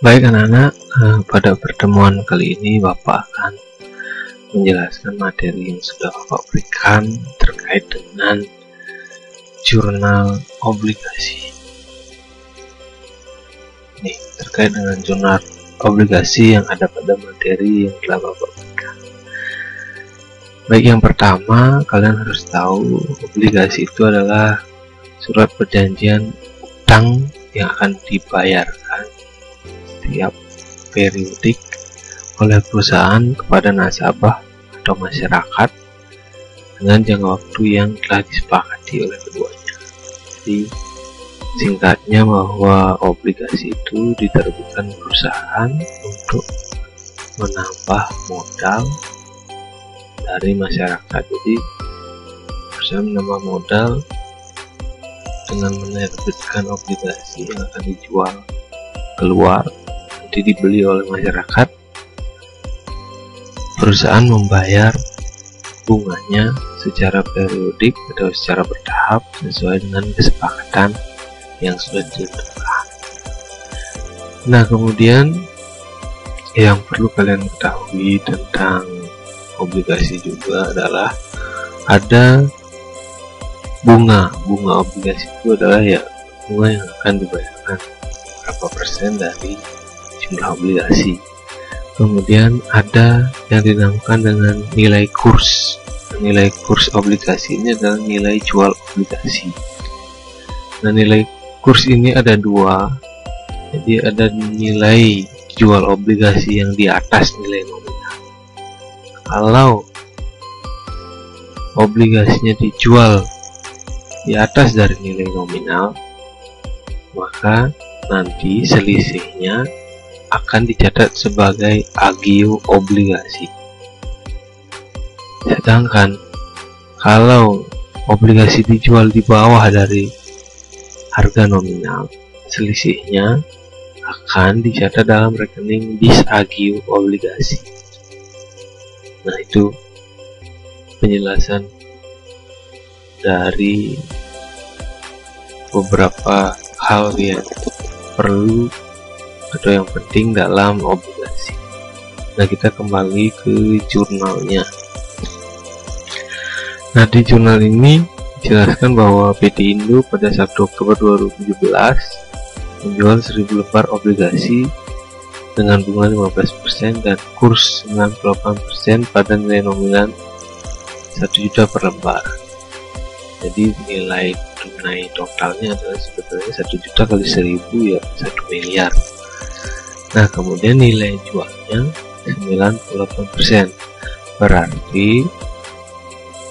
Baik anak-anak, pada pertemuan kali ini Bapak akan menjelaskan materi yang sudah Bapak berikan terkait dengan jurnal obligasi. Nih, terkait dengan jurnal obligasi yang ada pada materi yang telah Bapak berikan. Baik, yang pertama, kalian harus tahu obligasi itu adalah surat perjanjian utang yang akan dibayarkan setiap periodik oleh perusahaan kepada nasabah atau masyarakat dengan jangka waktu yang telah disepakati oleh keduanya. Jadi singkatnya bahwa obligasi itu diterbitkan perusahaan untuk menambah modal dari masyarakat. Jadi perusahaan menambah modal dengan menerbitkan obligasi yang akan dijual keluar, nanti dibeli oleh masyarakat. Perusahaan membayar bunganya secara periodik atau secara bertahap sesuai dengan kesepakatan yang sudah ditentukan. Nah, kemudian yang perlu kalian ketahui tentang obligasi juga adalah ada bunga obligasi itu adalah bunga yang akan dibayarkan berapa persen dari jumlah obligasi. Kemudian ada yang dinamakan dengan nilai kurs. Nilai kurs obligasi ini adalah nilai jual obligasi. Nah, nilai kurs ini ada dua. Jadi ada nilai jual obligasi yang di atas nilai nominal. Kalau obligasinya dijual di atas dari nilai nominal, maka nanti selisihnya akan dicatat sebagai agio obligasi. Sedangkan kalau obligasi dijual di bawah dari harga nominal, selisihnya akan dicatat dalam rekening disagio obligasi. Nah, itu penjelasan dari beberapa hal yang perlu atau yang penting dalam obligasi. Nah, kita kembali ke jurnalnya. Nah, di jurnal ini dijelaskan bahwa PT Indo pada 1 Oktober 2017 menjual 1000 lembar obligasi dengan bunga 15% dan kurs 98% pada nilai nominal 1 juta per lembar. Jadi nilai tunai totalnya adalah sebetulnya 1 juta kali 1000 ya 1 miliar. Nah, kemudian nilai jualnya 98%, berarti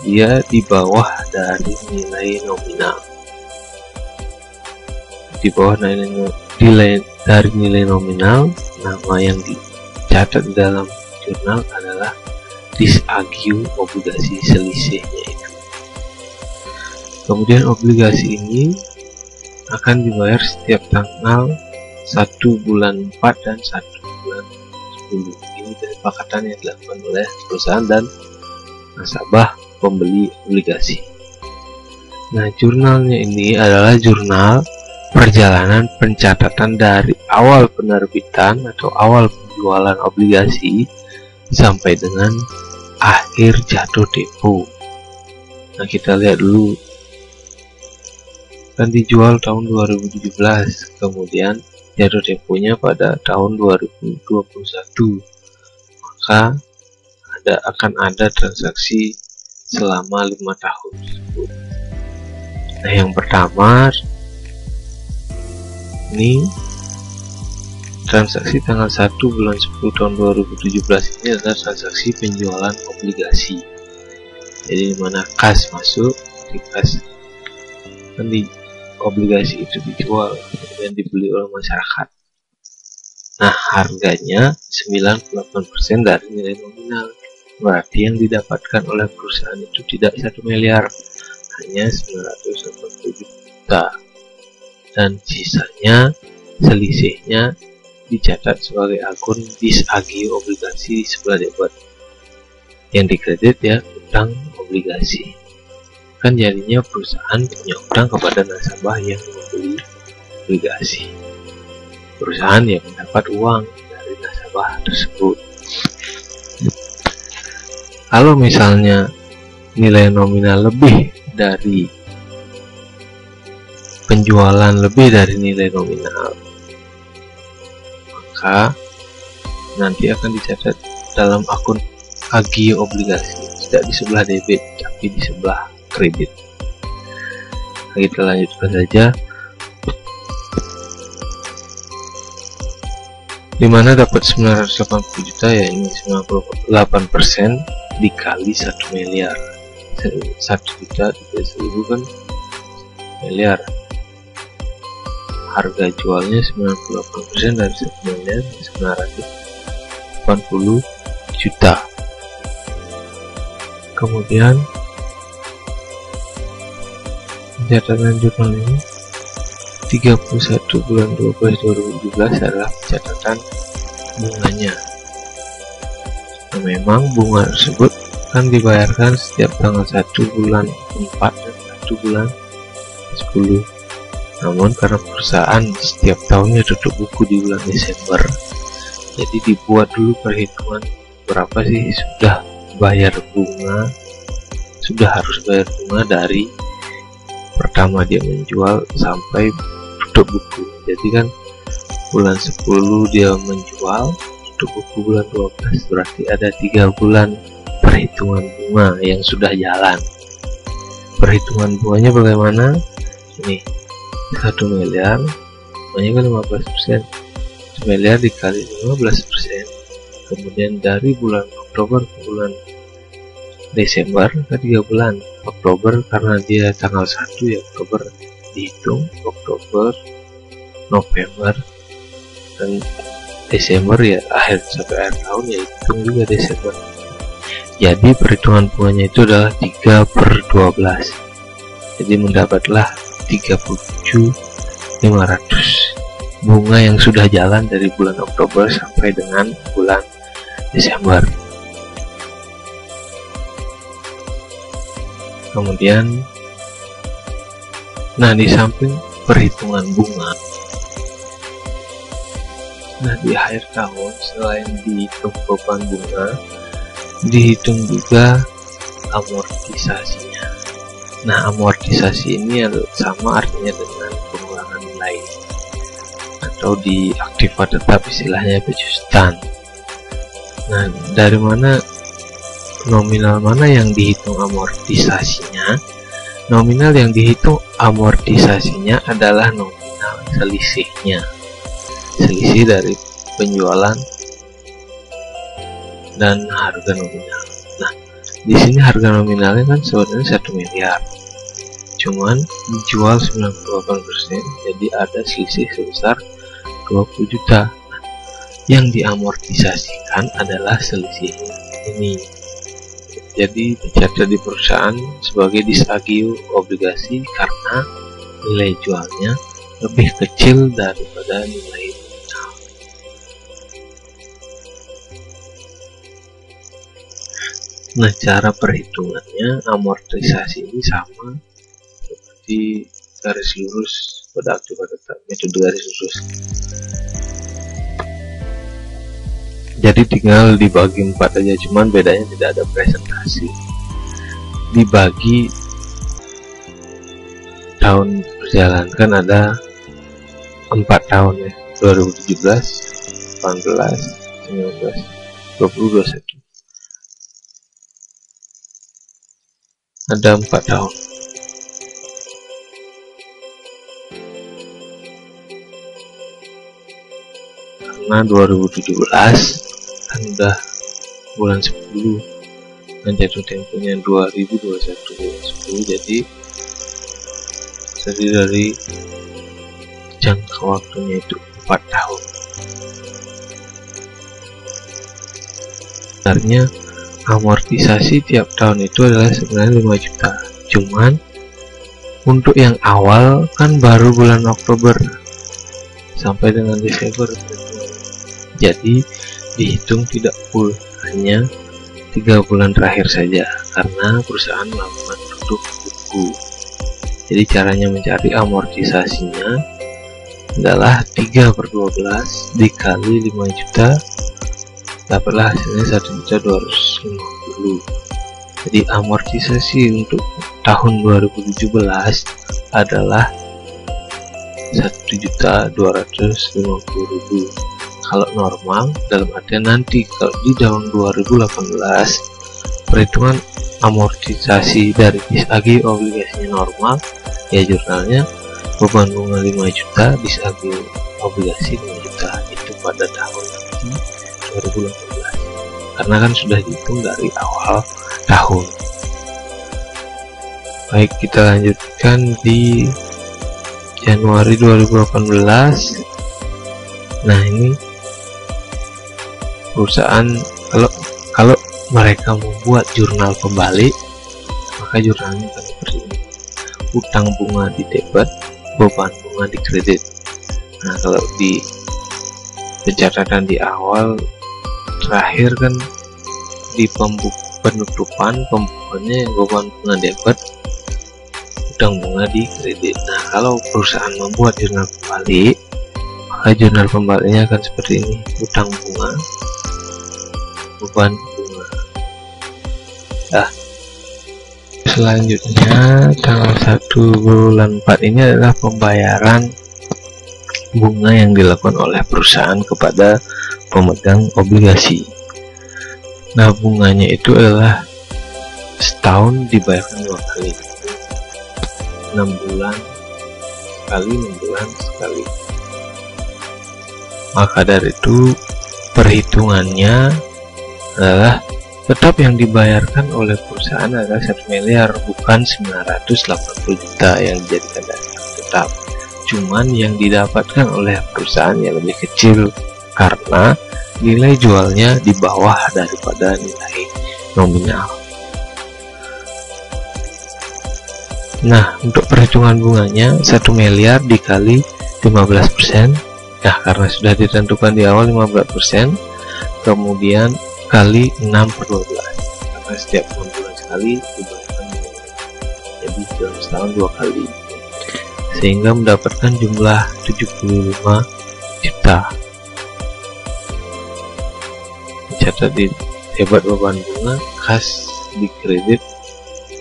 dia di bawah dari nilai nominal. Di bawah dari nilai nominal, nama yang dicatat dalam jurnal adalah disagio obligasi, selisihnya itu. Kemudian obligasi ini akan dibayar setiap tanggal 1 bulan 4 dan 1 bulan 10. Ini kesepakatan yang dilakukan oleh perusahaan dan nasabah pembeli obligasi. Nah, jurnalnya ini adalah jurnal perjalanan pencatatan dari awal penerbitan atau awal penjualan obligasi sampai dengan akhir jatuh tempo. Nah, kita lihat dulu. Kan dijual tahun 2017, kemudian jatuh temponya pada tahun 2021, maka akan ada transaksi selama 5 tahun tersebut. Nah, yang pertama ini transaksi tanggal 1 bulan 10 tahun 2017 ini adalah transaksi penjualan obligasi. Jadi dimana kas masuk, di kas kan di obligasi itu dijual kemudian dibeli oleh masyarakat. Nah, harganya 98% dari nilai nominal, berarti yang didapatkan oleh perusahaan itu tidak 1 miliar, hanya 980 juta, dan sisanya selisihnya dicatat sebagai akun disagio obligasi di sebelah debit, yang dikredit ya utang obligasi. Kan jadinya perusahaan punya utang kepada nasabah yang membeli obligasi. perusahaan yang mendapat uang dari nasabah tersebut. Kalau misalnya nilai nominal lebih dari penjualan lebih dari nilai nominal, maka nanti akan dicatat dalam akun agio obligasi, tidak di sebelah debit tapi di sebelah kredit. Kita lanjutkan saja. Dimana dapat 980 juta, ya ini 98% dikali 1 miliar. 1 juta 3.000 kan miliar. Harga jualnya 98% dari 1 miliar 980 juta. Kemudian catatan jurnal ini 31 bulan 12 2017 adalah catatan bunganya. Nah, memang bunga tersebut kan dibayarkan setiap tanggal 1 bulan 4 dan 1 bulan 10. Namun karena perusahaan setiap tahunnya tutup buku di bulan Desember, jadi dibuat dulu perhitungan berapa sih sudah bayar bunga, sudah harus bayar bunga dari pertama dia menjual sampai tutup buku. Jadi kan bulan 10 dia menjual, tutup buku bulan 12, berarti ada 3 bulan perhitungan bunga yang sudah jalan. Perhitungan bunganya bagaimana? Ini 1 miliar bunganya kan 15%, 1 miliar dikali 15%. Kemudian dari bulan Oktober ke bulan Desember ke 3 bulan. Oktober karena dia tanggal 1 ya, Oktober dihitung, Oktober, November, dan Desember ya akhir sampai akhir tahun ya hitung juga Desember. Jadi perhitungan bunganya itu adalah 3/12. Jadi mendapatlah 37.500 bunga yang sudah jalan dari bulan Oktober sampai dengan bulan Desember. Kemudian, nah di samping perhitungan bunga, nah di akhir tahun selain dihitung beban bunga, dihitung juga amortisasinya. Nah amortisasi ini sama artinya dengan pengurangan nilai atau di aktiva tetap istilahnya pejutan. Nah dari mana nominal mana yang dihitung amortisasinya? Nominal yang dihitung amortisasinya adalah nominal selisihnya, selisih dari penjualan dan harga nominal. Nah, di sini harga nominalnya kan sebenarnya 1 miliar, cuman dijual 98%, jadi ada selisih sebesar 20 juta. Nah, yang diamortisasikan adalah selisih ini. Jadi dicatat di perusahaan sebagai disagio obligasi karena nilai jualnya lebih kecil daripada nilai nominal. Nah cara perhitungannya amortisasi ini sama seperti garis lurus pada aktiva tetap, metode garis lurus. Jadi tinggal dibagi 4 aja, cuman bedanya tidak ada presentasi. Dibagi tahun berjalan kan ada 4 tahun ya, 2017, 18, 19, 20, 21. Ada 4 tahun. Karena 2017 kan udah bulan 10 dan jatuh temponya 2021 bulan 10, jadi dari jangka waktunya itu 4 tahun. Sebenarnya amortisasi tiap tahun itu adalah sebenarnya 5 juta, cuman untuk yang awal kan baru bulan Oktober sampai dengan Desember, jadi dihitung tidak full, hanya 3 bulan terakhir saja karena perusahaan melakukan tutup buku. Jadi caranya mencari amortisasinya adalah 3/12 dikali 5 juta, dapatlah hasilnya 1.250.000. Jadi amortisasi untuk tahun 2017 adalah 1.250.000. Kalau normal, dalam artian nanti kalau di tahun 2018 perhitungan amortisasi dari BIS-AG obligasinya normal, ya jurnalnya beban bunga 5 juta, BIS-AG obligasi 5 juta, itu pada tahun 2018 karena kan sudah dihitung dari awal tahun. Baik, kita lanjutkan di Januari 2018. Nah, ini perusahaan kalau mereka membuat jurnal pembalik, maka jurnalnya akan seperti ini: utang bunga di debit, beban bunga di kredit. Nah, kalau di pencatatan di awal terakhir kan di penutupan pembukuannya beban bunga debit, utang bunga di kredit. Nah, kalau perusahaan membuat jurnal pembalik, maka jurnal pembaliknya akan seperti ini: utang bunga, beban bunga. Nah, selanjutnya tanggal 1 bulan 4 ini adalah pembayaran bunga yang dilakukan oleh perusahaan kepada pemegang obligasi. Nah, bunganya itu adalah setahun dibayarkan 2 kali, 6 bulan sekali, 6 bulan sekali. Maka dari itu perhitungannya adalah tetap yang dibayarkan oleh perusahaan adalah 1 miliar, bukan 980 juta yang dijadikan dasar tetap. Cuman yang didapatkan oleh perusahaan yang lebih kecil karena nilai jualnya di bawah daripada nilai nominal. Nah, untuk perhitungan bunganya 1 miliar dikali 15%. Nah, karena sudah ditentukan di awal 15%, kemudian kali 6/12, karena setiap 6 bulan sekali dibayarkan, jadi dalam setahun 2 kali, sehingga mendapatkan jumlah 75 juta. Dicatat di hebat beban bunga khas di kredit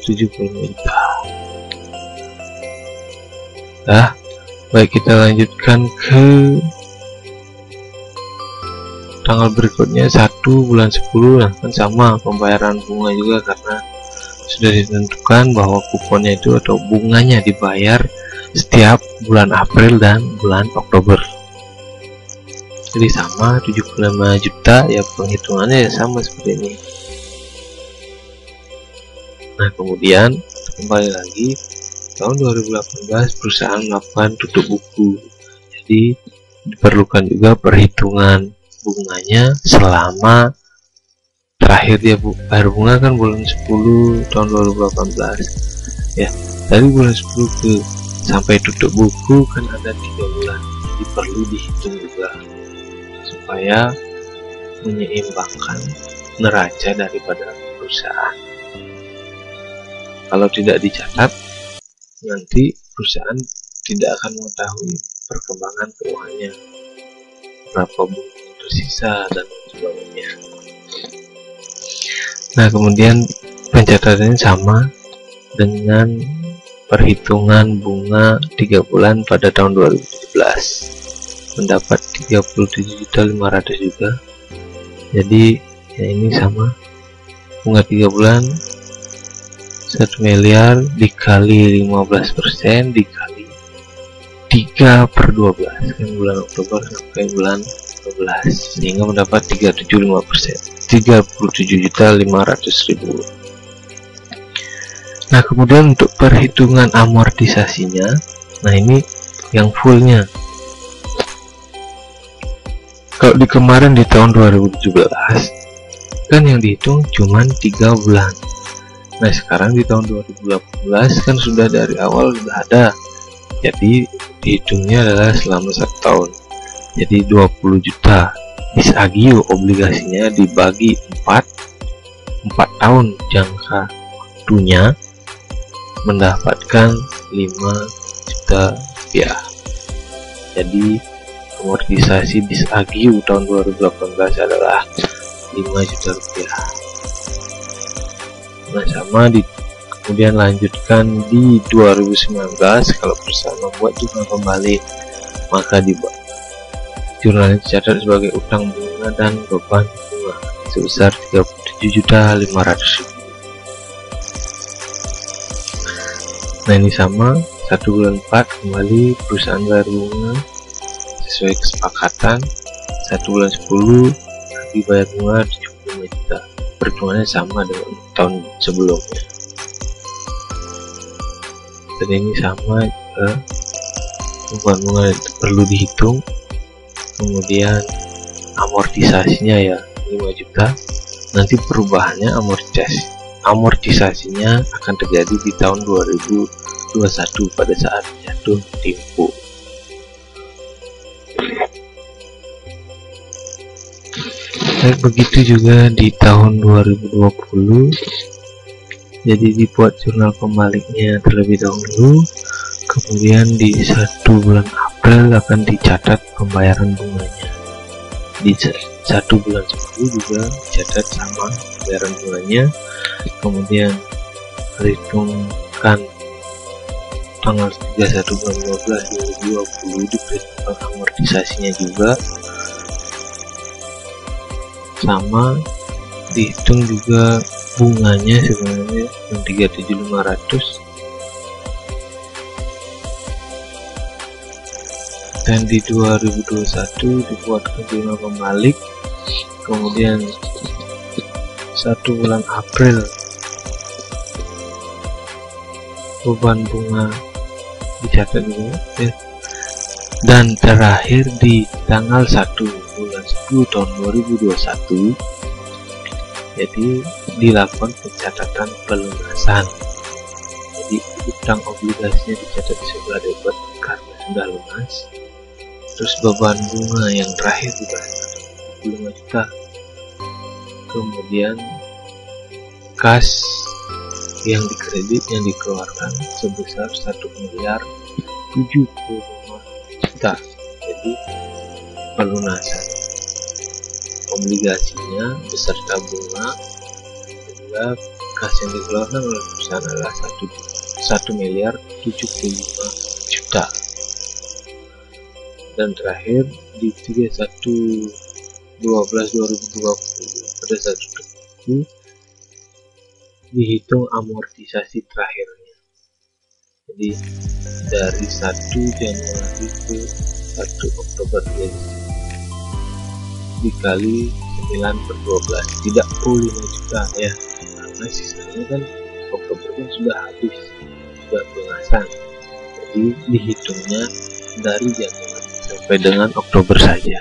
75 juta. Nah, baik, kita lanjutkan ke tanggal berikutnya 1 bulan 10. Nah, kan sama pembayaran bunga juga karena sudah ditentukan bahwa kuponnya itu atau bunganya dibayar setiap bulan April dan bulan Oktober. Jadi sama 75 juta, ya penghitungannya ya sama seperti ini. Nah, kemudian kembali lagi tahun 2018 perusahaan melakukan tutup buku. Jadi diperlukan juga perhitungan bunganya selama terakhir dia bayar bunga kan bulan 10 tahun 2018 ya, dari bulan 10 ke sampai tutup buku kan ada 3 bulan, jadi perlu dihitung juga supaya menyeimbangkan neraca daripada perusahaan. Kalau tidak dicatat, nanti perusahaan tidak akan mengetahui perkembangan keuangannya, berapa bunga tersisa dan sebagainya. Nah, kemudian pencatatannya sama dengan perhitungan bunga 3 bulan pada tahun 2017, mendapat 37.500.000 juga. Jadi ya ini sama, bunga 3 bulan 1 miliar dikali 15% dikali 3/12 kan bulan Oktober sampai bulan 12, sehingga mendapat 37.500.000. Nah, kemudian untuk perhitungan amortisasinya, nah ini yang fullnya. Kalau di kemarin di tahun 2017 kan yang dihitung cuma 3 bulan. Nah, sekarang di tahun 2018 kan sudah dari awal sudah ada, jadi dihitungnya adalah selama 1 tahun. Jadi 20 juta BIS-AG obligasinya dibagi 4 tahun jangka waktunya, mendapatkan 5 juta rupiah. Jadi amortisasi bis AGIU tahun 2018 adalah 5 juta rupiah. Nah, sama kemudian lanjutkan di 2019, kalau perusahaan membuat jurnal pembalik, maka di jurnal dicatat sebagai utang bunga dan beban bunga sebesar 37.500.000. Nah, ini sama 1 bulan 4 kembali perusahaan bayar bunga sesuai kesepakatan. 1 bulan 10 lagi bayar bunga 75 juta. Perhitungannya sama dengan tahun sebelumnya. Dan ini sama juga, beban bunga perlu dihitung. Kemudian amortisasinya ya 5 juta. Nanti perubahannya amortisasinya akan terjadi di tahun 2021 pada saat jatuh tempo. Baik, begitu juga di tahun 2020. Jadi dibuat jurnal pembaliknya terlebih dahulu, kemudian di 1 bulan April akan dicatat pembayaran bunganya. Di 1 bulan 10 juga dicatat sama pembayaran bunganya. Kemudian perhitungkan tanggal 31 bulan 12 2020 diperhitungkan amortisasinya juga sama, dihitung juga bunganya sebenarnya yang 37.500, dan di 2021 dibuatkan jurnal pembalik. Kemudian 1 bulan April beban bunga dicatat dulu ya. Dan terakhir di tanggal 1 bulan 10 tahun 2021 jadi dilakukan pencatatan pelunasan. Jadi utang obligasinya dicatat di sebelah debit karena sudah lunas. Terus beban bunga yang terakhir juga 25 juta. Kemudian kas yang dikredit yang dikeluarkan sebesar 1.075 juta. Jadi pelunasan obligasinya beserta bunga sehingga kas yang dikeluarkan oleh perusahaan adalah 1.075 juta. Dan terakhir di 31/12/2020 pada saat itu dihitung amortisasi terakhirnya. Jadi dari 1 Januari ke 1 Oktober dikali 9/12 tidak 5 juta ya, karena sisanya kan Oktober kan sudah habis, sudah pelunasan. Jadi dihitungnya dari Januari sampai dengan Oktober saja,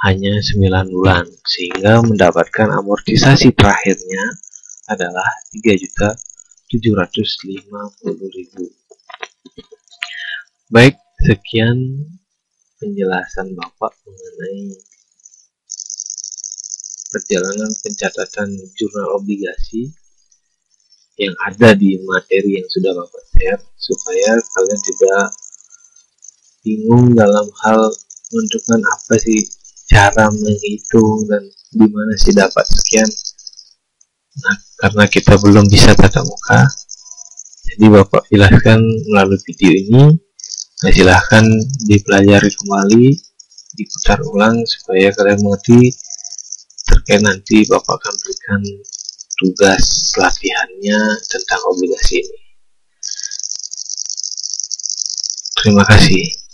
hanya 9 bulan, sehingga mendapatkan amortisasi terakhirnya adalah 3.750.000. Baik, sekian penjelasan Bapak mengenai perjalanan pencatatan jurnal obligasi yang ada di materi yang sudah Bapak share, supaya kalian tidak bingung dalam hal menentukan apa sih cara menghitung dan dimana sih dapat sekian. Nah, karena kita belum bisa tatap muka, jadi Bapak jelaskan melalui video ini. Nah, silahkan dipelajari kembali, diputar ulang supaya kalian mengerti. Terkait nanti Bapak akan berikan tugas latihannya tentang obligasi ini. Terima kasih.